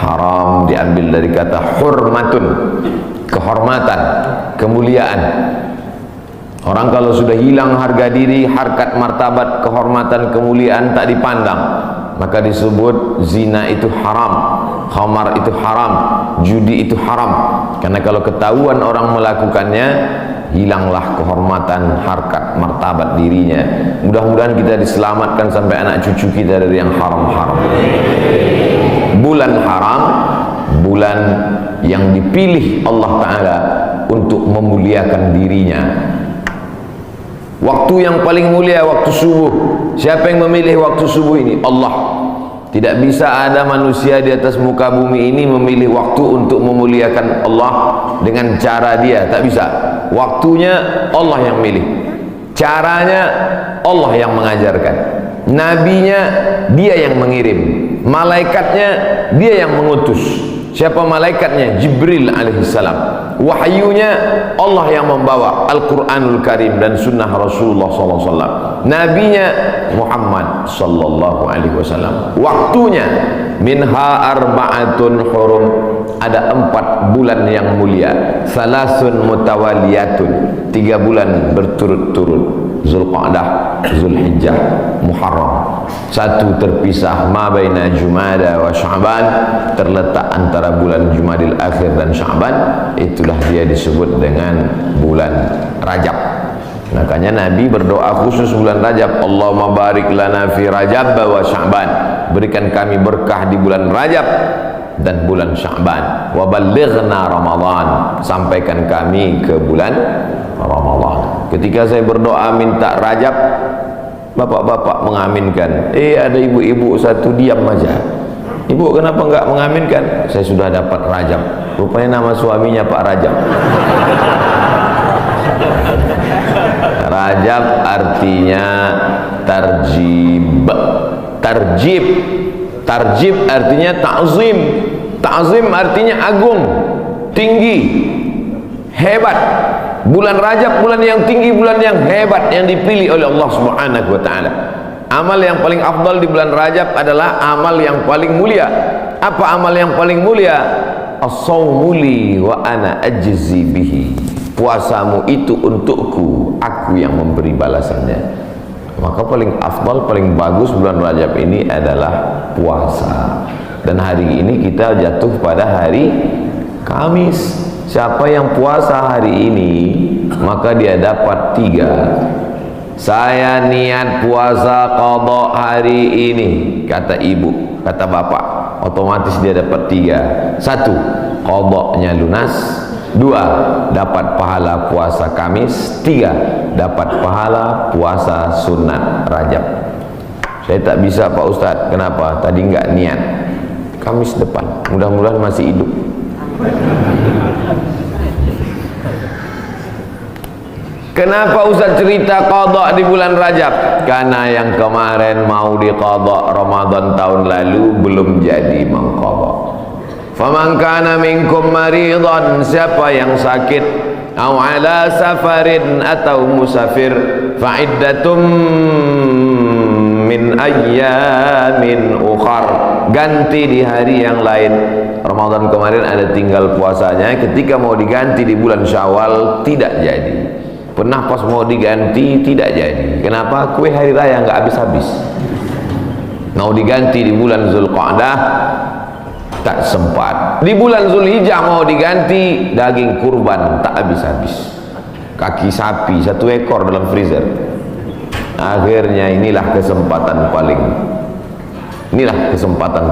Haram diambil dari kata hurmatun, kehormatan, kemuliaan. Orang kalau sudah hilang harga diri, harkat, martabat, kehormatan, kemuliaan tak dipandang, maka disebut zina itu haram, khamar itu haram, judi itu haram. Karena kalau ketahuan orang melakukannya, hilanglah kehormatan, harkat, martabat dirinya. Mudah-mudahan kita diselamatkan sampai anak cucu kita dari yang haram-haram. Bulan haram, bulan yang dipilih Allah Ta'ala untuk memuliakan dirinya. Waktu yang paling mulia waktu subuh. Siapa yang memilih waktu subuh ini? Allah. Tidak bisa ada manusia di atas muka bumi ini memilih waktu untuk memuliakan Allah dengan cara dia. Tak bisa. Waktunya Allah yang milih, caranya Allah yang mengajarkan, nabinya dia yang mengirim, malaikatnya dia yang mengutus. Siapa malaikatnya? Jibril alaihissalam. Wahyunya Allah yang membawa Al-Quranul Karim dan sunnah Rasulullah SAW. Nabinya Muhammad sallallahu alaihi wasallam. Waktunya minha arba'atun hurum, ada 4 bulan yang mulia. Salasun mutawaliyatun, 3 bulan berturut-turut. Zulqa'dah, Zulhijjah, Muharram. 1 terpisah, ma baina Jumada wa Sya'ban, terletak antara bulan Jumadil Akhir dan Sya'ban. Itulah dia disebut dengan bulan Rajab. Makanya Nabi berdoa khusus bulan Rajab, Allahumma barik lana fi Rajab wa Sya'ban, berikan kami berkah di bulan Rajab dan bulan Sya'ban. Wa ballighna Ramadan, sampaikan kami ke bulan Ramadan. Ketika saya berdoa minta Rajab, bapak-bapak mengaminkan. Ada ibu-ibu satu diam aja. Ibu kenapa enggak mengaminkan? Saya sudah dapat Rajab. Rupanya nama suaminya Pak Rajab. Rajab artinya tarjib. Tarjib. Tarjib artinya ta'zim. Ta'zim artinya agung, tinggi, hebat. Bulan Rajab bulan yang tinggi, bulan yang hebat, yang dipilih oleh Allah Subhanahu wa ta'ala. Amal yang paling afdal di bulan Rajab adalah amal yang paling mulia. Apa amal yang paling mulia? As-sawmu li wa ana ajzi bihi. Puasamu itu untukku, aku yang memberi balasannya. Maka paling afdal, paling bagus bulan Rajab ini adalah puasa. Dan hari ini kita jatuh pada hari Kamis. Siapa yang puasa hari ini, maka dia dapat 3. Saya niat puasa qadha hari ini, kata ibu, kata bapak, otomatis dia dapat 3. 1, qadhanya lunas. 2, dapat pahala puasa Kamis. 3, dapat pahala puasa sunat Rajab. Saya tak bisa Pak Ustadz. Kenapa? Tadi enggak niat. Kamis depan, mudah-mudahan masih hidup. Kenapa Ustaz cerita qadha di bulan Rajab? Karena yang kemarin mau diqadha Ramadan tahun lalu belum jadi mengqadha. Faman kana minkum maridan, siapa yang sakit, aw ala safarin, atau musafir, fa iddatum min ayyamin ukhar, ganti di hari yang lain. Ramadan kemarin ada tinggal puasanya, ketika mau diganti di bulan Syawal tidak jadi. Pernah pas mau diganti tidak jadi. Kenapa? Kue hari raya nggak habis-habis. Mau diganti di bulan Zulqa'dah tak sempat. Di bulan Zulhijjah mau diganti, daging kurban tak habis-habis. Kaki sapi 1 ekor dalam freezer. Akhirnya inilah kesempatan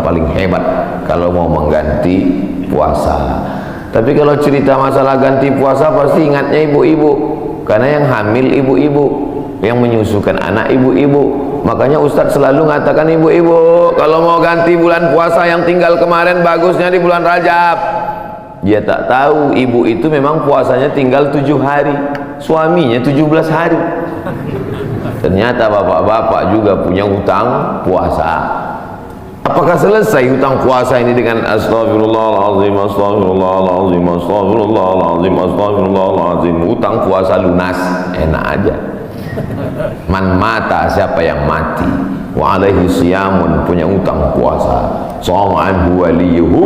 paling hebat kalau mau mengganti puasa. Tapi kalau cerita masalah ganti puasa pasti ingatnya ibu-ibu. Karena yang hamil ibu-ibu, yang menyusukan anak ibu-ibu. Makanya Ustadz selalu mengatakan ibu-ibu, kalau mau ganti bulan puasa yang tinggal kemarin, bagusnya di bulan Rajab. Dia tak tahu ibu itu memang puasanya tinggal 7 hari, suaminya 17 hari. Ternyata bapak-bapak juga punya hutang puasa. Apakah selesai hutang puasa ini dengan astagfirullahaladzim, astagfirullahaladzim, astagfirullahaladzim, astagfirullahaladzim? Hutang puasa lunas, enak aja. Man mata, siapa yang mati, wa alaihi siyamun, punya hutang puasa. Shoma anhu waliyuhu,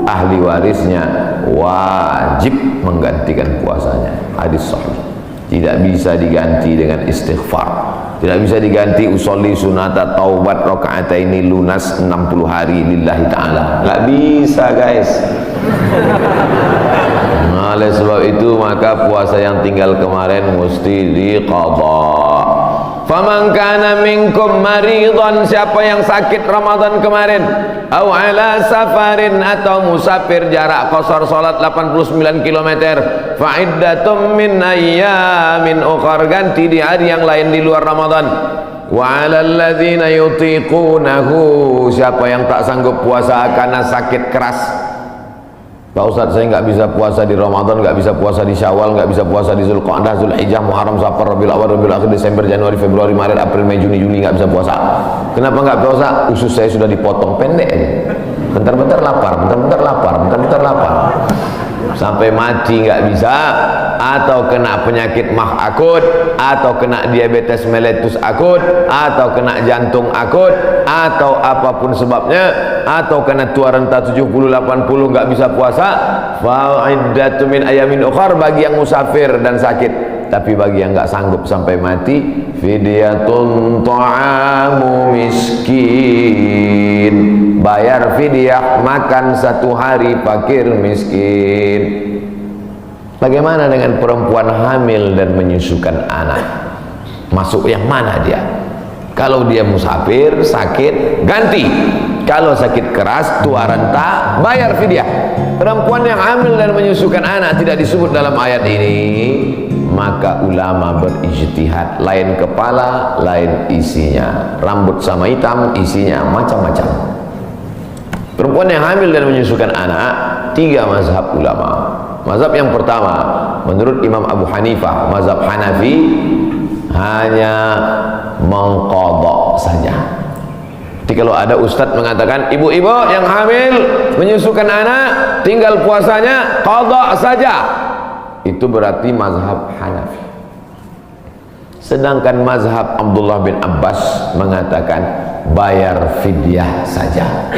ahli warisnya wajib menggantikan puasanya. Hadis sahih. Tidak bisa diganti dengan istighfar, tidak bisa diganti usolli sunata taubat rakaataini lunas 60 hari lillahi ta'ala, nggak bisa guys. Nah, oleh sebab itu maka puasa yang tinggal kemarin mesti diqadha. Faman kana minkum maridhan, siapa yang sakit Ramadan kemarin, au ala safarin, atau musafir jarak qasar salat 89 km, fa iddatum min ayyamin ukhar, ganti di hari yang lain di luar Ramadan. Wa 'alal ladzina yutiqunahu, siapa yang tak sanggup puasa karena sakit keras. Pak Ustaz, saya nggak bisa puasa di Ramadan, nggak bisa puasa di Syawal, nggak bisa puasa di Zulqa'dah, Zulhijjah, Muharram, Safar, Rabiul Awal, Rabiul Akhir, Desember, Januari, Februari, Maret, April, Mei, Juni, Juli, nggak bisa puasa. Kenapa nggak puasa? Usus saya sudah dipotong pendek aja. Bentar-bentar lapar, bentar-bentar lapar, bentar-bentar lapar. Sampai mati nggak bisa, atau kena penyakit mah akut, atau kena diabetes mellitus akut, atau kena jantung akut, atau apapun sebabnya, atau kena tua renta 70-80 nggak bisa puasa, fa'iddatu min ayamin ukhar, bagi yang musafir dan sakit. Tapi bagi yang nggak sanggup sampai mati, fidyatun ta'amu miskin, bayar fidyah makan satu hari fakir miskin. Bagaimana dengan perempuan hamil dan menyusukan anak? Masuk yang mana dia? Kalau dia musafir, sakit, ganti. Kalau sakit keras, tua renta, bayar fidyah. Perempuan yang hamil dan menyusukan anak tidak disebut dalam ayat ini, maka ulama berijtihad, lain kepala, lain isinya. Rambut sama hitam, isinya macam-macam. Perempuan yang hamil dan menyusukan anak, 3 mazhab ulama. Mazhab yang pertama, menurut Imam Abu Hanifah, mazhab Hanafi, hanya mengqadha saja. Jadi kalau ada ustadz mengatakan ibu-ibu yang hamil menyusukan anak tinggal puasanya qadha saja, itu berarti mazhab Hanafi. Sedangkan mazhab Abdullah bin Abbas mengatakan bayar fidyah saja.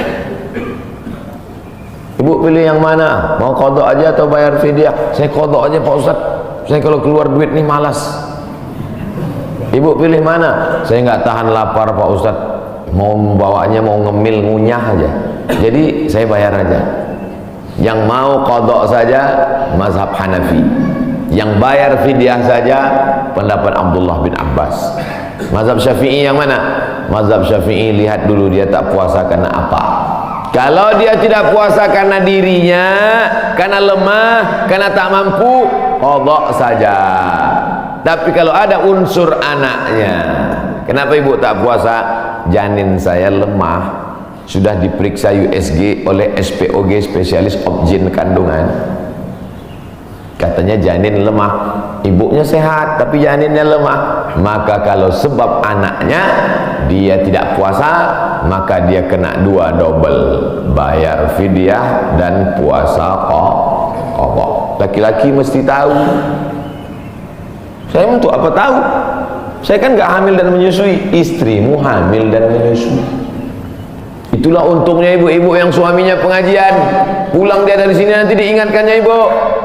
Ibu pilih yang mana? Mau qadha aja atau bayar fidyah? Saya qadha aja Pak Ustaz, saya kalau keluar duit nih malas. Ibu pilih mana? Saya nggak tahan lapar Pak Ustaz, mau membawanya mau ngemil ngunyah aja, jadi saya bayar aja. Yang mau qadha saja mazhab Hanafi, yang bayar fidyah saja pendapat Abdullah bin Abbas. Mazhab Syafi'i yang mana? Mazhab Syafi'i lihat dulu dia tak puasa karena apa. Kalau dia tidak puasa karena dirinya, karena lemah, karena tak mampu, qadha saja. Tapi kalau ada unsur anaknya, kenapa ibu tak puasa? Janin saya lemah, sudah diperiksa USG oleh SPOG, spesialis obgyn kandungan, katanya janin lemah. Ibunya sehat tapi janinnya lemah, maka kalau sebab anaknya dia tidak puasa, maka dia kena 2 double, bayar fidyah dan puasa qadha. Laki-laki mesti tahu. Saya untuk apa tahu? Saya kan gak hamil dan menyusui, istrimu hamil dan menyusui. Itulah untungnya ibu-ibu yang suaminya pengajian, pulang dia dari sini nanti diingatkannya, ibu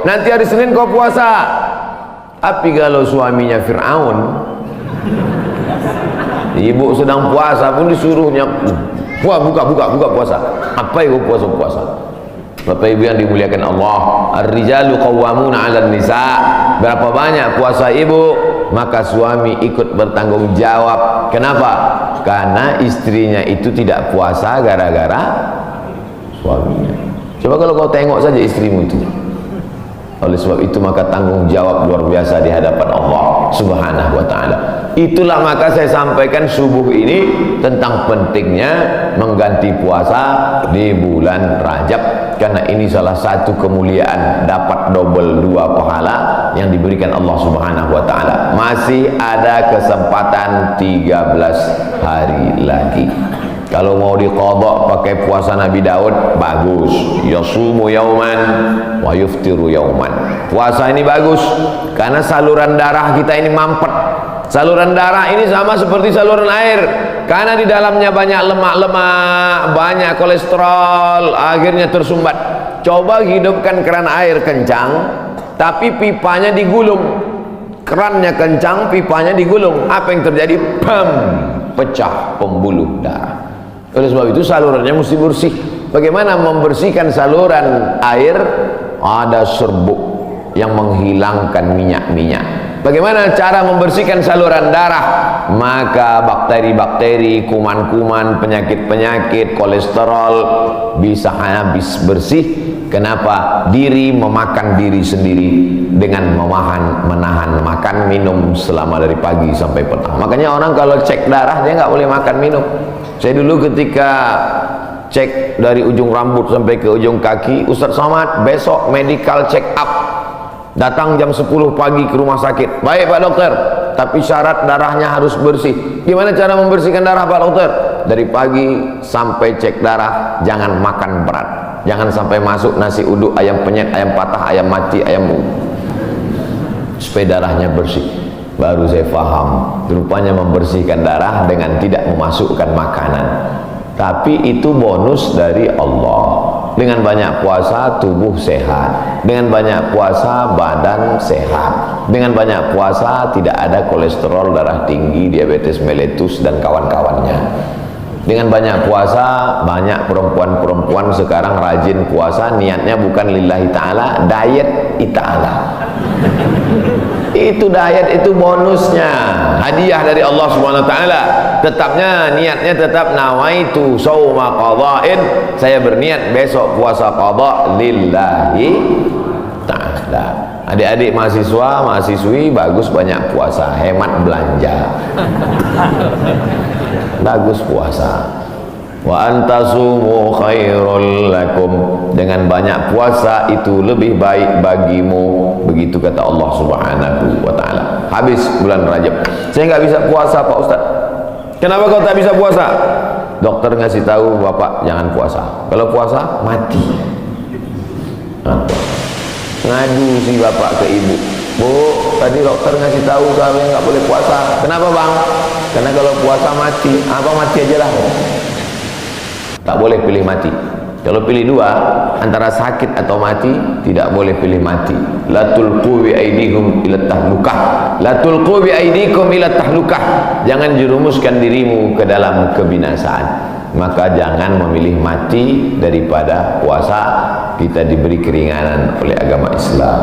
nanti hari Senin kau puasa. Tapi kalau suaminya Fir'aun, ibu sedang puasa pun disuruhnya buka puasa. Apa itu puasa? Bapak ibu yang dimuliakan Allah, ar-rijalu qawwamuna 'alan nisa. Berapa banyak puasa ibu, maka suami ikut bertanggung jawab. Kenapa? Karena istrinya itu tidak puasa gara-gara suaminya. Coba kalau kau tengok saja istrimu itu. Oleh sebab itu maka tanggung jawab luar biasa di hadapan Allah Subhanahu wa ta'ala. Itulah maka saya sampaikan subuh ini tentang pentingnya mengganti puasa di bulan Rajab, karena ini salah satu kemuliaan, dapat double 2 pahala yang diberikan Allah Subhanahu wa ta'ala. Masih ada kesempatan 13 hari lagi. Kalau mau diqadha pakai puasa Nabi Daud, bagus. Yasumu yauman wa yuftiru yauman. Puasa ini bagus karena saluran darah kita ini mampet. Saluran darah ini sama seperti saluran air. Karena di dalamnya banyak lemak-lemak, banyak kolesterol, akhirnya tersumbat. Coba hidupkan keran air kencang, tapi pipanya digulung. Kerannya kencang, pipanya digulung. Apa yang terjadi? Bam! Pecah pembuluh darah. Oleh sebab itu salurannya mesti bersih. Bagaimana membersihkan saluran air? Ada serbuk yang menghilangkan minyak-minyak. Bagaimana cara membersihkan saluran darah? Maka bakteri-bakteri, kuman-kuman, penyakit-penyakit, kolesterol bisa habis bersih. Kenapa? Diri memakan diri sendiri dengan menahan makan minum selama dari pagi sampai petang. Makanya orang kalau cek darah dia nggak boleh makan minum. Saya dulu ketika cek dari ujung rambut sampai ke ujung kaki, Ustaz Somad besok medical check up, datang jam 10 pagi ke rumah sakit. Baik Pak Dokter, tapi syarat darahnya harus bersih. Gimana cara membersihkan darah Pak Dokter? Dari pagi sampai cek darah jangan makan berat, jangan sampai masuk nasi uduk, ayam penyet, ayam patah, ayam mati, ayam supaya darahnya bersih. Baru saya paham, rupanya membersihkan darah dengan tidak memasukkan makanan. Tapi itu bonus dari Allah. Dengan banyak puasa tubuh sehat, dengan banyak puasa badan sehat, dengan banyak puasa tidak ada kolesterol darah tinggi, diabetes mellitus dan kawan-kawannya. Dengan banyak puasa, banyak perempuan-perempuan sekarang rajin puasa, niatnya bukan lillahi ta'ala, diet ta'ala. Itu diet, itu bonusnya, hadiah dari Allah Subhanahu wa taala. Tetapnya niatnya tetap nawaitu shauma qadha'in, saya berniat besok puasa qadha lillahi ta'ala. Adik-adik mahasiswa, mahasiswi bagus banyak puasa, hemat belanja. Bagus puasa. Wa antasumu khairul lakum, dengan banyak puasa itu lebih baik bagimu, begitu kata Allah Subhanahu wa taala. Habis bulan Rajab, saya nggak bisa puasa Pak Ustaz. Kenapa kau tak bisa puasa? Dokter ngasih tahu Bapak jangan puasa, kalau puasa mati. Ngadu si bapak ke ibu, Bu, tadi dokter ngasih tahu kami nggak boleh puasa. Kenapa Bang? Karena kalau puasa mati. Apa mati aja lah. Tak boleh pilih mati. Kalau pilih dua, antara sakit atau mati, tidak boleh pilih mati. La tulqu bi aydikum ila tahlukah. La tulqu bi aydikum ila tahlukah. Jangan jerumuskan dirimu ke dalam kebinasaan. Maka jangan memilih mati daripada puasa. Kita diberi keringanan oleh agama Islam.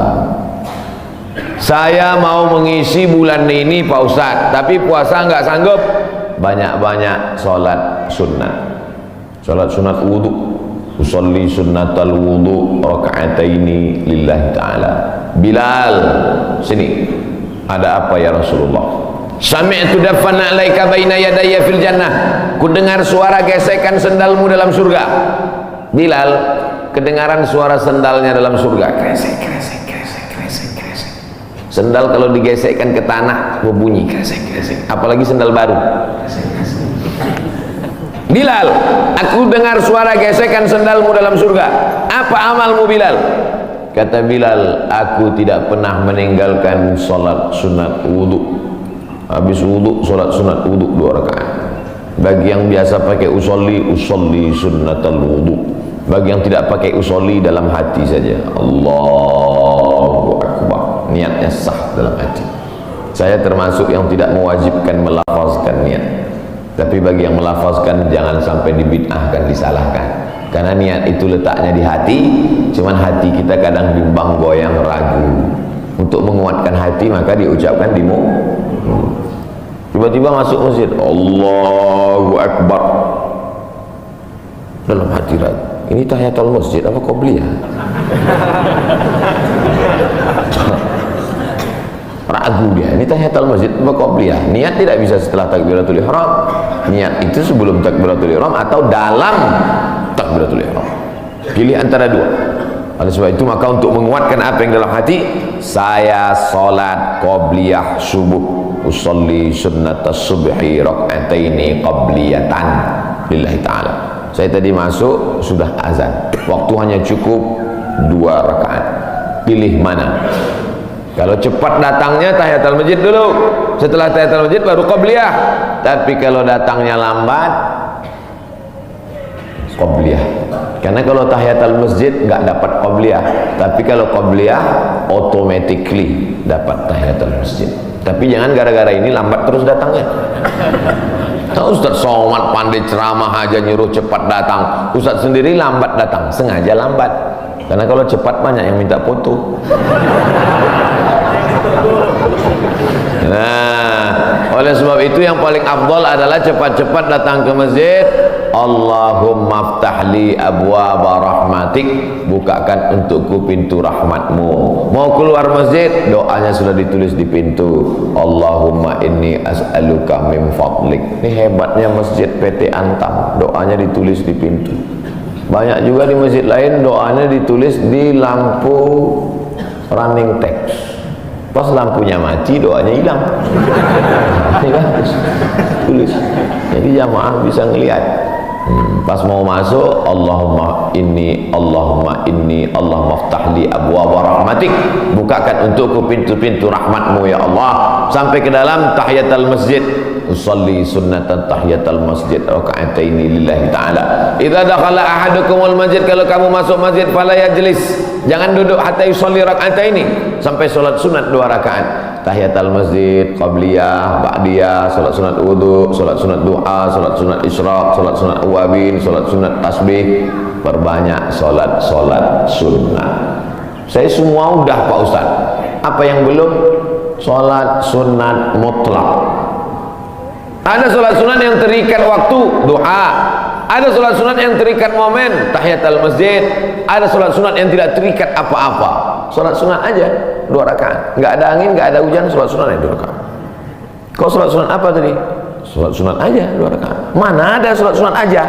Saya mau mengisi bulan ini Pak Ustadz, tapi puasa nggak sanggup. Banyak-banyak sholat sunat. Salat sunat wudu, usolli sunnatal wudu raka'ataini lillahi ta'ala. Bilal, sini, ada apa ya Rasulullah? Sami'tu dafana alaika baina yadayya fil jannah. Ku dengar suara gesekan sendalmu dalam surga. Bilal, kedengaran suara sendalnya dalam surga. Kresek, kresek, kresek, kresek, kresek. Sendal kalau digesekkan ke tanah berbunyi kresek, kresek. Apalagi sendal baru. Kresek, kresek. Bilal, aku dengar suara gesekan sendalmu dalam surga. Apa amalmu Bilal? Kata Bilal, aku tidak pernah meninggalkan sholat sunat wudu. Habis wudu, sholat sunat wudu 2 rakaat. Bagi yang biasa pakai usolli, usolli sunnatal wudu. Bagi yang tidak pakai usolli, dalam hati saja. Allahu Akbar. Niatnya sah dalam hati. Saya termasuk yang tidak mewajibkan melafazkan niat. Tapi bagi yang melafazkan jangan sampai dibid'ahkan, disalahkan. Karena niat itu letaknya di hati, cuman hati kita kadang bimbang, goyang, ragu. Untuk menguatkan hati maka diucapkan di mulut. Tiba-tiba masuk masjid, Allahu Akbar. Dalam hati ragu, ini tahiyatul masjid apa qobliyah? Ragu dia, ini tahiyatul masjid apa qobliyah? Niat tidak bisa setelah takbiratul ihram. Niat itu sebelum takbiratul ihram atau dalam takbiratul ihram. Pilih antara dua. Oleh sebab itu maka untuk menguatkan apa yang dalam hati, saya salat qobliyah subuh, usolli sunnatas subhi rak'ataini qobliyatan lillahi ta'ala. Saya tadi masuk sudah azan, waktu hanya cukup 2 rakaat. Pilih mana? Kalau cepat datangnya tahiyatul masjid dulu, setelah tahiyatul masjid baru qobliyah. Tapi kalau datangnya lambat, qobliyah. Karena kalau tahiyatul masjid nggak dapat qobliyah, tapi kalau qobliyah automatically dapat tahiyatul masjid. Tapi jangan gara-gara ini lambat terus datangnya. Ustaz Somad pandai ceramah aja nyuruh cepat datang, Ustaz sendiri lambat datang, sengaja lambat. Karena kalau cepat banyak yang minta foto. Nah, oleh sebab itu yang paling afdal adalah cepat-cepat datang ke masjid. Allahumma ftahli abwaba rahmatik, bukakan untukku pintu rahmatmu. Mau keluar masjid, doanya sudah ditulis di pintu. Allahumma inni as'aluka min fadlik. Ini hebatnya masjid PT Antam, doanya ditulis di pintu. Banyak juga di masjid lain doanya ditulis di lampu running text. Pas lampunya mati, doanya hilang. Ini kan tulis. Jadi jamaah bisa ngelihat. Pas mau masuk, Allahumma inni, Allahumma ftahli abwaaba rahmatik, bukakan untukku pintu-pintu rahmatmu ya Allah. Sampai ke dalam tahiyatul masjid, usalli sunnatan tahiyatul masjid raka'ataini lillahi ta'ala. Idza dakhala ahadukumul masjid, kalau kamu masuk masjid fala yajlis, jangan duduk hatta yusalli raka'ataini, sampai salat sunat 2 rakaat. Tahiyatul masjid, qabliyah, ba'diyah, salat sunat wudu, salat sunat duha, salat sunat isyraq, salat sunat awabin, salat sunat tasbih. Perbanyak salat sunnah. Saya semua udah Pak Ustaz. Apa yang belum? Salat sunat mutlak. Ada salat sunat yang terikat waktu, duha. Ada salat sunat yang terikat momen, tahiyatul masjid. Ada salat sunat yang tidak terikat apa-apa. Salat sunat aja 2 rakaat. Enggak ada angin, enggak ada hujan, salat sunat aja 2 rakaat. Kau salat sunat apa tadi? Salat sunat aja 2 rakaat. Mana ada salat sunat aja?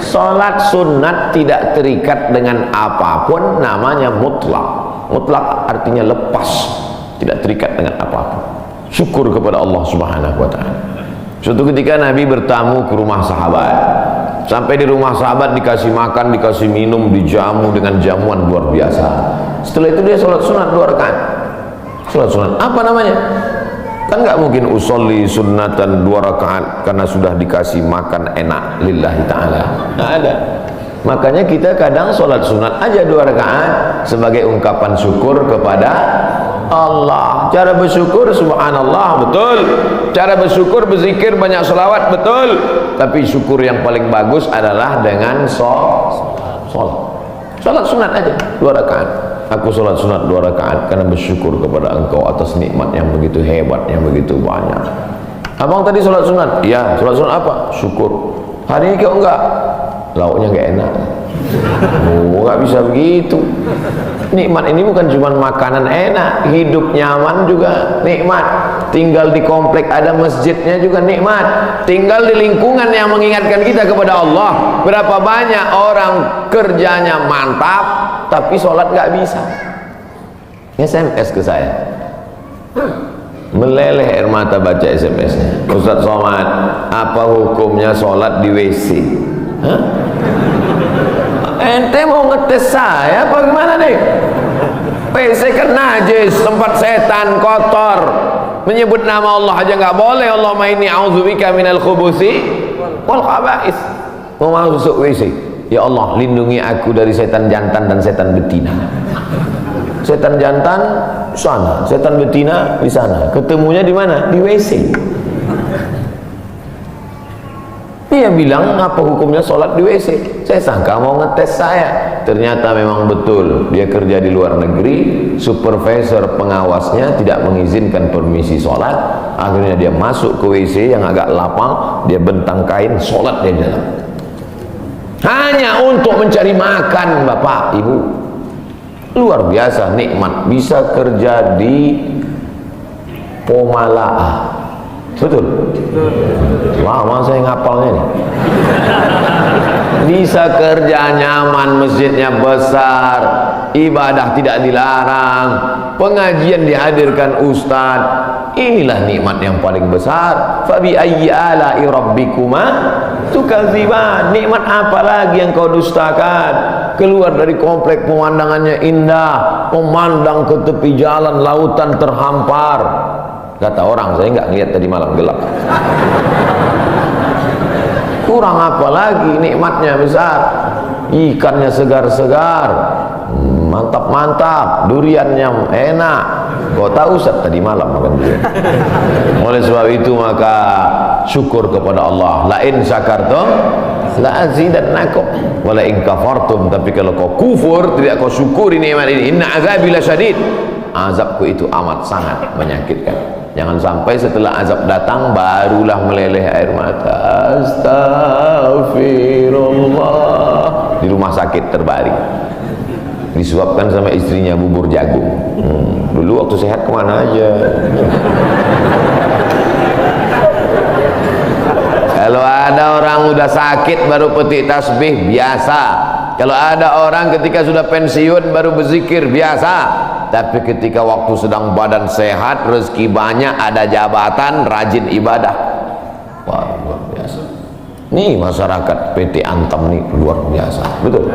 Salat sunat tidak terikat dengan apapun, namanya mutlak. Mutlak artinya lepas, tidak terikat dengan apapun. Syukur kepada Allah Subhanahu wa taala. Suatu ketika Nabi bertamu ke rumah sahabat. Sampai di rumah sahabat dikasih makan, dikasih minum, dijamu dengan jamuan luar biasa. Setelah itu dia sholat sunat 2 rakaat. Sholat sunat apa namanya? Kan nggak mungkin usolli sunnatan 2 rakaat karena sudah dikasih makan enak lillahi ta'ala. Nggak ada. Makanya kita kadang sholat sunat aja 2 rakaat sebagai ungkapan syukur kepada Allah. Cara bersyukur subhanallah, betul. Cara bersyukur berzikir banyak selawat, betul. Tapi syukur yang paling bagus adalah dengan sholat. Sholat sunat aja 2 rakaat. Aku sholat sunat 2 rakaat karena bersyukur kepada engkau atas nikmat yang begitu hebat, yang begitu banyak. Abang tadi sholat sunat? Ya, sholat sunat apa? Syukur. Hari ini kau enggak? Lauknya enggak enak. Oh, enggak bisa begitu. Nikmat ini bukan cuma makanan enak, hidup nyaman juga nikmat. Tinggal di komplek ada masjidnya juga nikmat. Tinggal di lingkungan yang mengingatkan kita kepada Allah. Berapa banyak orang kerjanya mantap tapi sholat nggak bisa. SMS ke saya, meleleh air mata baca SMS-nya. Ustaz Somad, apa hukumnya sholat di WC? Hah? Ente mau ngetes saya apa gimana nih? WC kan najis, tempat setan, kotor. Menyebut nama Allah aja nggak boleh. Allahumma inni a'udzubika minal khubuthi wal khaba'is. Mau masuk WC, ya Allah lindungi aku dari setan jantan dan setan betina. Setan jantan di sana, setan betina di sana. Ketemunya di mana? Di WC. Dia bilang apa hukumnya sholat di WC. Saya sangka mau ngetes saya. Ternyata memang betul. Dia kerja di luar negeri, supervisor pengawasnya tidak mengizinkan permisi sholat. Akhirnya dia masuk ke WC yang agak lapang, dia bentang kain, sholat di dalam. Hanya untuk mencari makan, Bapak, Ibu. Luar biasa nikmat. Bisa kerja di Pomala. Betul? Lama saya ngapalnya nih. Bisa kerja nyaman, masjidnya besar, ibadah tidak dilarang, pengajian dihadirkan ustaz. Inilah nikmat yang paling besar. Fabi ayyi ala'i rabbikuma tukadziban. Nikmat apa lagi yang kau dustakan? Keluar dari komplek pemandangannya indah, memandang ke tepi jalan lautan terhampar. Kata orang, saya nggak ngeliat tadi malam, gelap. Kurang apa lagi, nikmatnya besar, ikannya segar-segar, mantap-mantap, duriannya enak. Kau tahu Ustaz tadi malam makan durian. Oleh sebab itu maka syukur kepada Allah. La in syakartum la azidannakum wa la in kafartum. Tapi kalau kau kufur, tidak kau syukuri nikmat ini, inna azabi lasyadid, azabku itu amat sangat menyakitkan. Jangan sampai setelah azab datang barulah meleleh air mata. Astagfirullah. Di rumah sakit terbaring, disuapkan sama istrinya bubur jagung. Dulu waktu sehat kemana aja. Kalau ada orang udah sakit baru petik tasbih, biasa. Kalau ada orang ketika sudah pensiun baru berzikir, biasa. Tapi ketika waktu sedang badan sehat, rezeki banyak, ada jabatan, rajin ibadah, wah, luar biasa. Nih masyarakat PT Antam nih luar biasa, betul.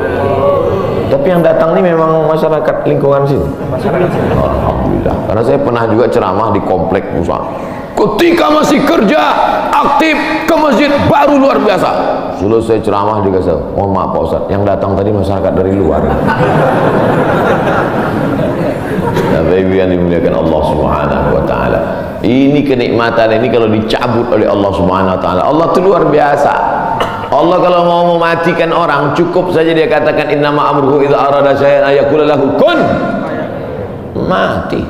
Tapi yang datang nih memang masyarakat lingkungan sini. Alhamdulillah. Karena saya pernah juga ceramah di komplek usaha. Ketika masih kerja aktif ke masjid baru luar biasa. Selesai ceramah juga saya, mohon maaf Pak Ustaz, yang datang tadi masyarakat dari luar. Bapak-ibu yang dimuliakan Allah Subhanahu wa taala. Ini kenikmatan ini kalau dicabut oleh Allah Subhanahu wa taala, Allah itu luar biasa. Allah kalau mau mematikan orang, cukup saja dia katakan innama amruhu idza arada syai'an ayaqula lahu kun, mati.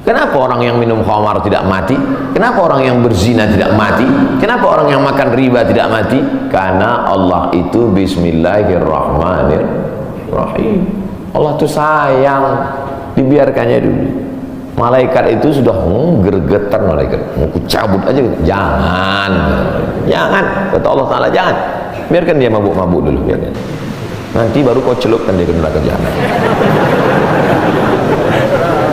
Kenapa orang yang minum khamar tidak mati? Kenapa orang yang berzina tidak mati? Kenapa orang yang makan riba tidak mati? Karena Allah itu bismillahirrahmanirrahim. Allah itu sayang, dibiarkannya dulu. Malaikat itu sudah gergetan, malaikat mau cabut aja, jangan, kata Allah Ta'ala, jangan, biarkan dia mabuk-mabuk dulu, biarkan, nanti baru kau celupkan dia ke neraka jahanam.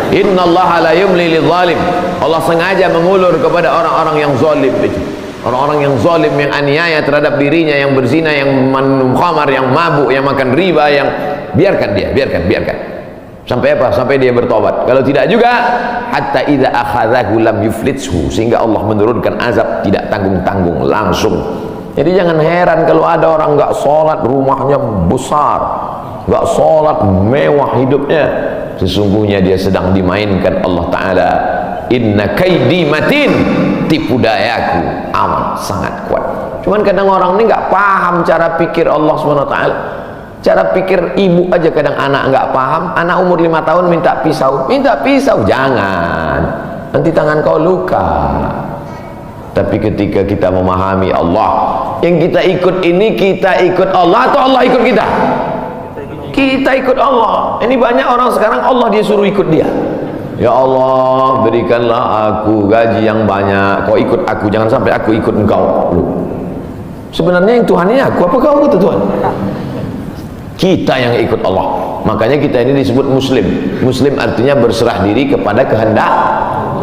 Innallaha la yumli lidzalim. Allah sengaja mengulur kepada orang-orang yang zalim itu. Orang-orang yang zalim, yang aniaya terhadap dirinya, yang berzina, yang minum khamar, yang mabuk, yang makan riba, yang biarkan dia, biarkan. Sampai apa? Sampai dia bertobat. Kalau tidak juga, hatta idza akhadhahu lam yuflithu, sehingga Allah menurunkan azab tidak tanggung-tanggung, langsung. Jadi jangan heran kalau ada orang enggak sholat, rumahnya besar, enggak sholat, mewah hidupnya, sesungguhnya dia sedang dimainkan Allah Ta'ala. Inna kaidi matin, tipu dayaku amat sangat kuat. Cuman kadang orang ini enggak paham cara pikir Allah SWT. Cara pikir ibu aja kadang anak enggak paham. Anak umur 5 tahun minta pisau, jangan, nanti tangan kau luka. Tapi ketika kita memahami Allah, yang kita ikut ini, kita ikut Allah atau Allah ikut kita? Kita ikut Allah. Ini banyak orang sekarang Allah dia suruh ikut dia. Ya Allah, berikanlah aku gaji yang banyak, kau ikut aku, jangan sampai aku ikut engkau. Sebenarnya yang Tuhan ini aku, apa kau ikut Tuhan? Kita yang ikut Allah. Makanya kita ini disebut muslim. Muslim artinya berserah diri kepada kehendak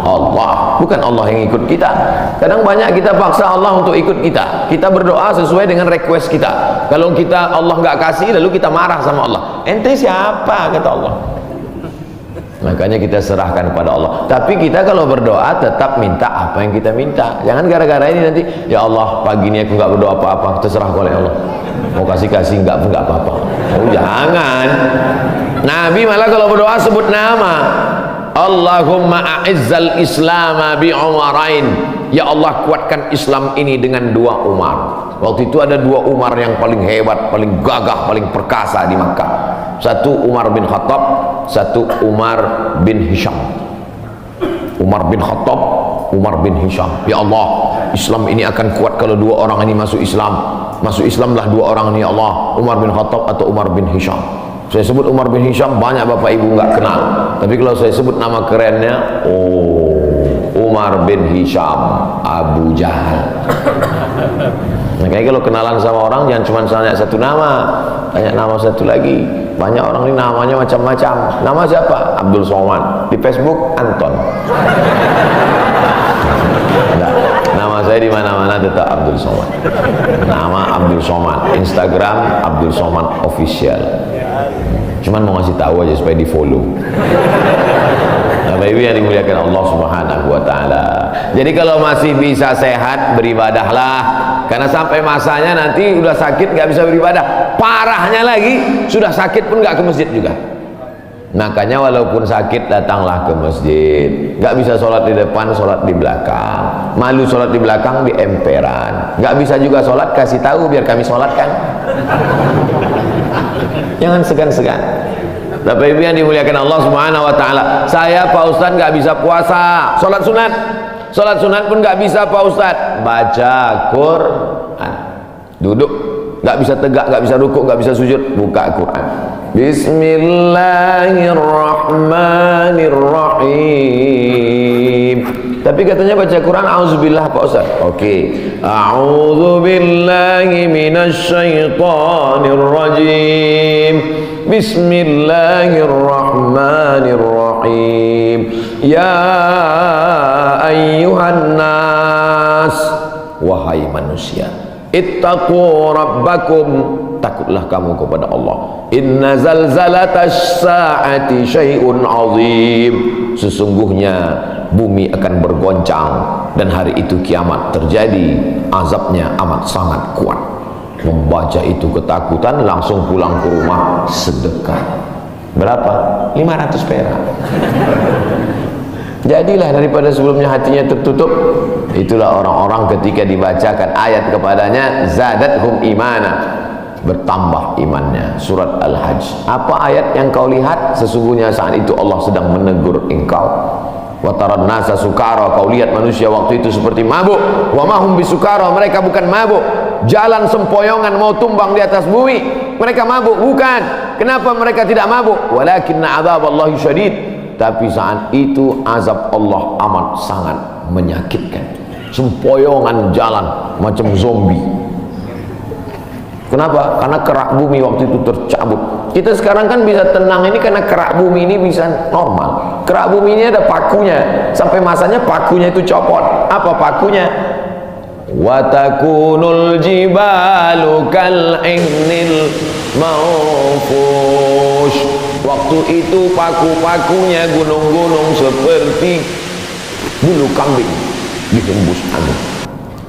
Allah, bukan Allah yang ikut kita. Kadang banyak kita paksa Allah untuk ikut kita. Kita berdoa sesuai dengan request kita. Kalau kita Allah nggak kasih, lalu kita marah sama Allah. Ente siapa, kata Allah. Makanya kita serahkan kepada Allah. Tapi kita kalau berdoa tetap minta apa yang kita minta. Jangan gara-gara ini nanti, ya Allah pagi ini aku nggak berdoa apa-apa, terserah oleh Allah. Mau kasih nggak apa-apa. Oh jangan. Nabi malah kalau berdoa sebut nama. Allahumma a'izzal islama bi umarain. Ya Allah kuatkan Islam ini dengan 2 Umar. Waktu itu ada 2 Umar yang paling hebat, paling gagah, paling perkasa di Makkah. Satu Umar bin Khattab, satu Umar bin Hisham. Umar bin Khattab, Umar bin Hisham. Ya Allah, Islam ini akan kuat kalau 2 orang ini masuk Islam. Masuk Islamlah 2 orang ini, ya Allah. Umar bin Khattab atau Umar bin Hisham. Saya sebut Umar bin Hisham, banyak bapak ibu nggak kenal. Tapi kalau saya sebut nama kerennya, oh, Umar bin Hisham, Abu Jahal. Makanya kalau kenalan sama orang jangan cuma tanya satu nama, tanya nama satu lagi. Banyak orang ini namanya macam-macam. Nama siapa? Abdul Somad. Di Facebook Anton. Nah, nama saya di mana-mana tetap Abdul Somad. Nama Abdul Somad. Instagram Abdul Somad Official. Cuman mau ngasih tahu aja supaya di follow. Bapak Ibu yang dimuliakan Allah Subhanahu wa taala. Jadi kalau masih bisa sehat, beribadahlah. Karena sampai masanya nanti udah sakit nggak bisa beribadah. Parahnya lagi, sudah sakit pun nggak ke masjid juga. Makanya walaupun sakit datanglah ke masjid. Nggak bisa sholat di depan, sholat di belakang. Malu sholat di belakang, di emperan. Nggak bisa juga sholat, kasih tahu biar kami sholatkan. Jangan segan-segan. Bapak Ibu yang dimuliakan Allah Subhanahu wa taala, saya Pak Ustadz nggak bisa puasa, sholat sunat pun nggak bisa Pak Ustadz. Baca Quran, duduk, nggak bisa tegak, nggak bisa rukuk, nggak bisa sujud, buka Quran. Bismillahirrahmanirrahim. Tapi katanya baca Quran auzubillah Pak Ustaz. Oke. A'udzubillahi minasyaitonirrajim. Bismillahirrahmanirrahim. Ya ayyuhan nas, wahai manusia, ittaqu rabbakum, takutlah kamu kepada Allah. Inna zalzalatas saati syai'un azim. Sesungguhnya bumi akan bergoncang dan hari itu kiamat terjadi, azabnya amat sangat kuat. Membaca itu ketakutan, langsung pulang ke rumah sedekah. Berapa? 500 perak. Jadilah daripada sebelumnya hatinya tertutup. Itulah orang-orang ketika dibacakan ayat kepadanya, zadathum imana, bertambah imannya. Surat Al-Hajj. Apa ayat yang kau lihat? Sesungguhnya saat itu Allah sedang menegur engkau. Wa taran nasa sukara, kau lihat manusia waktu itu seperti mabuk. Wa mahum bisukara, mereka bukan mabuk. Jalan sempoyongan mau tumbang di atas bumi, mereka mabuk? Bukan. Kenapa mereka tidak mabuk? Walakinna adzaballahi syadid. Tapi saat itu azab Allah amat sangat menyakitkan. Sempoyongan jalan macam zombie. Kenapa? Karena kerak bumi waktu itu tercabut. Kita sekarang kan bisa tenang ini karena kerak bumi ini bisa normal. Kerak bumi ini ada pakunya. Sampai masanya pakunya itu copot. Apa pakunya? Wa takunul jibalu kal'ihnil manfush. Waktu itu paku-pakunya gunung-gunung seperti bulu kambing dihembus angin.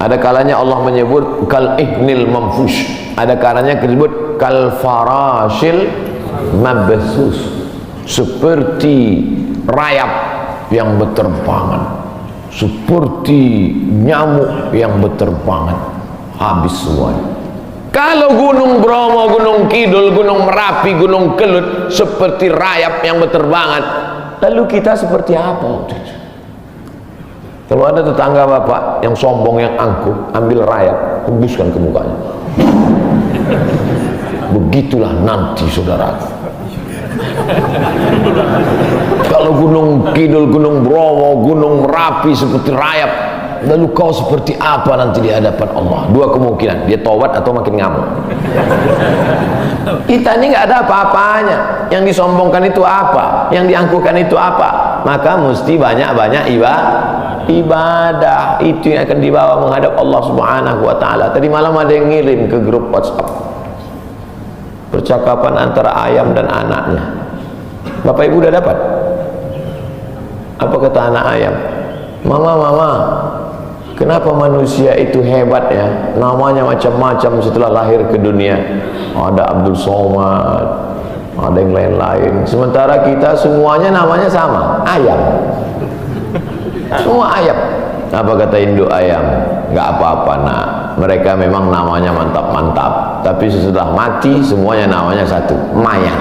Ada kalanya Allah menyebut kal'ihnil manfush. Ada kalanya disebut kal farashil mabsus, seperti rayap yang berterbangan, seperti nyamuk yang berterbangan, habis semuanya. Kalau Gunung Bromo, Gunung Kidul, Gunung Merapi, Gunung Kelut seperti rayap yang berterbangan, lalu kita seperti apa? Kalau ada tetangga bapak yang sombong, yang angkuh, ambil rayap, hembuskan ke mukanya. Begitulah nanti saudara. Kalau Gunung Kidul, Gunung Bromo, Gunung Merapi seperti rayap, lalu kau seperti apa nanti di hadapan Allah? Dua kemungkinan, dia taubat atau makin ngamuk. Kita ini nggak ada apa-apanya. Yang disombongkan itu apa? Yang diangkuhkan itu apa? Maka mesti banyak-banyak ibadah. Itu yang akan dibawa menghadap Allah Subhanahu wa taala. Tadi malam ada yang ngirim ke grup WhatsApp percakapan antara ayam dan anaknya. Bapak Ibu udah dapat? Apa kata anak ayam? Mama, kenapa manusia itu hebat ya? Namanya macam-macam setelah lahir ke dunia. Ada Abdul Somad, ada yang lain-lain. Sementara kita semuanya namanya sama, ayam. Semua ayam. Apa kata induk ayam? Nggak apa-apa nak, mereka memang namanya mantap-mantap, tapi sesudah mati semuanya namanya satu, mayat.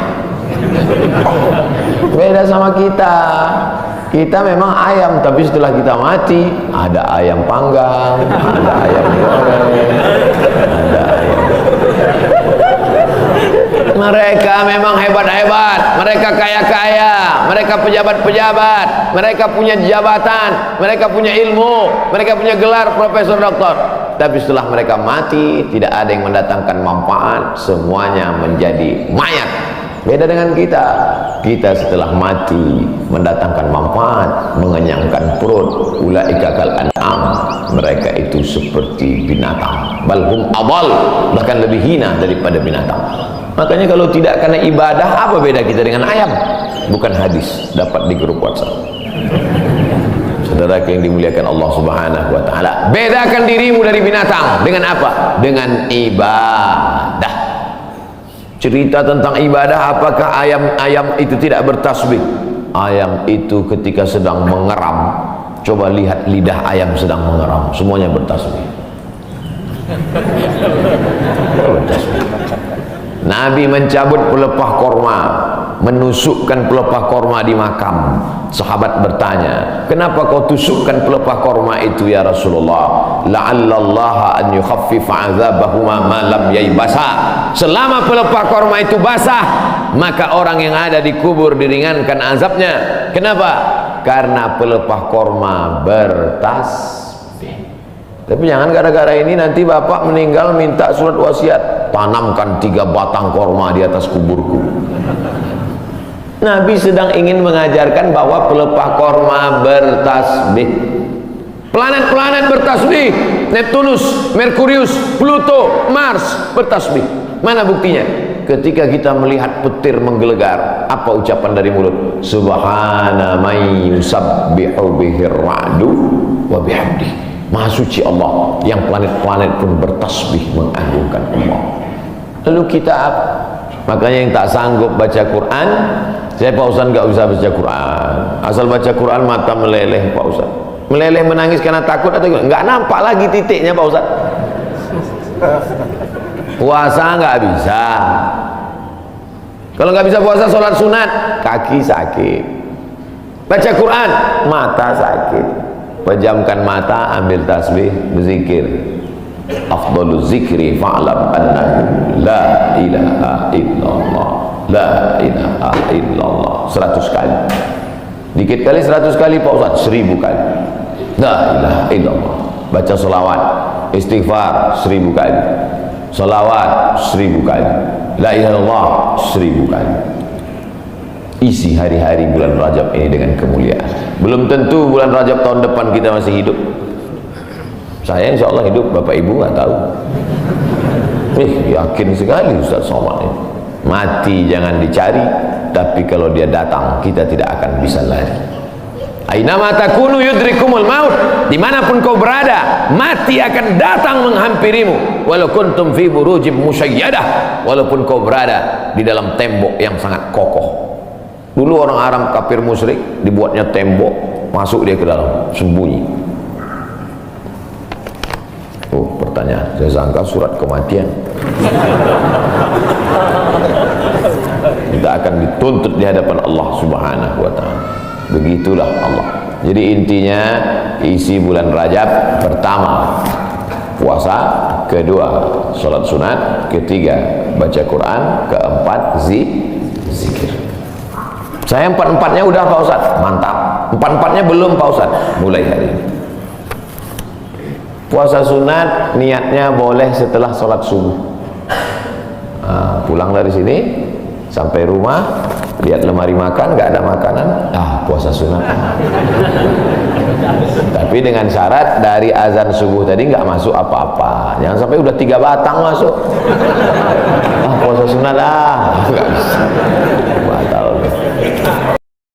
Beda sama kita. Kita memang ayam, tapi setelah kita mati ada ayam panggang, ada ayam goreng, ada ayam. Mereka memang hebat-hebat, mereka kaya-kaya, mereka pejabat-pejabat, mereka punya jabatan, mereka punya ilmu, mereka punya gelar profesor doktor. Tapi setelah mereka mati, tidak ada yang mendatangkan manfaat, semuanya menjadi mayat. Beda dengan kita. Kita setelah mati mendatangkan manfaat, mengenyangkan perut. Ulaika kal an'am, mereka itu seperti binatang. Balhum adall, bahkan lebih hina daripada binatang. Makanya kalau tidak karena ibadah, apa beda kita dengan ayam? Bukan hadis, dapat di grup WhatsApp. saudara yang dimuliakan Allah Subhanahu wa taala. Bedakan dirimu dari binatang dengan apa? Dengan ibadah. Cerita tentang ibadah, apakah ayam itu tidak bertasbih? Ayam itu ketika sedang mengeram, coba lihat lidah ayam sedang mengeram, semuanya bertasbih. Nabi mencabut pelepah korma, menusukkan pelepah korma di makam. Sahabat bertanya, kenapa kau tusukkan pelepah korma itu ya Rasulullah? La'allallaha an yukhaffifa azabahuma ma lam yaibasa. Selama pelepah korma itu basah, maka orang yang ada di kubur diringankan azabnya. Kenapa? Karena pelepah korma bertasbih. Tapi jangan gara-gara ini nanti bapak meninggal minta surat wasiat, tanamkan 3 batang korma di atas kuburku. Nabi sedang ingin mengajarkan bahwa pelepah korma bertasbih. Planet-planet bertasbih. Neptunus, Merkurius, Pluto, Mars bertasbih. Mana buktinya? Ketika kita melihat petir menggelegar, apa ucapan dari mulut? Subhana man yusabbihu bihir ra'du wa bihamdih. Maha suci Allah, yang planet-planet pun bertasbih mengagungkan Allah. Lalu kita apa? Makanya yang tak sanggup baca Quran, saya Pak Ustaz nggak usah baca Quran, asal baca Quran mata meleleh Pak Ustaz. Meleleh menangis karena takut atau nggak nampak lagi titiknya Pak Ustaz. Puasa nggak bisa. Kalau nggak bisa puasa, sholat sunat, kaki sakit. Baca Quran, mata sakit. Pejamkan mata, ambil tasbih, berzikir. Afdalul zikri fa'lam annahu la ilaha illallah, la ilaha illallah. 100 kali. Dikit kali 100 kali Pak Ustaz, 1000 kali. La ilaha illallah. Baca selawat, istighfar 1000 kali. Selawat 1000 kali. La ilaha illallah 1000 kali. Isi hari-hari bulan Rajab ini dengan kemuliaan. Belum tentu bulan Rajab tahun depan kita masih hidup. Saya insya Allah hidup, Bapak Ibu nggak tahu. Yakin sekali Ustaz Somad ini. Mati jangan dicari, tapi kalau dia datang kita tidak akan bisa lari. Ainama takunu yudrikumul maut. Dimanapun kau berada, mati akan datang menghampirimu. Walau kuntum fi burujim musyayyadah, walaupun kau berada di dalam tembok yang sangat kokoh. Dulu orang Arab kafir musyrik dibuatnya tembok, masuk dia ke dalam, sembunyi. Oh, pertanyaan, saya sangka surat kematian. Kita akan dituntut di hadapan Allah Subhanahu wa taala. Begitulah Allah. Jadi intinya isi bulan Rajab, pertama puasa, kedua salat sunat, ketiga baca Quran, keempat zikir. Saya 4-4-nya udah Pak Ustaz, mantap. 4-4-nya belum Pak Ustaz, mulai hari ini. Puasa sunat niatnya boleh setelah sholat subuh. Pulang dari sini sampai rumah, lihat lemari makan, nggak ada makanan, puasa sunat. Tapi dengan syarat dari azan subuh tadi nggak masuk apa-apa. Jangan sampai udah 3 batang masuk. Puasa sunat nggak bisa.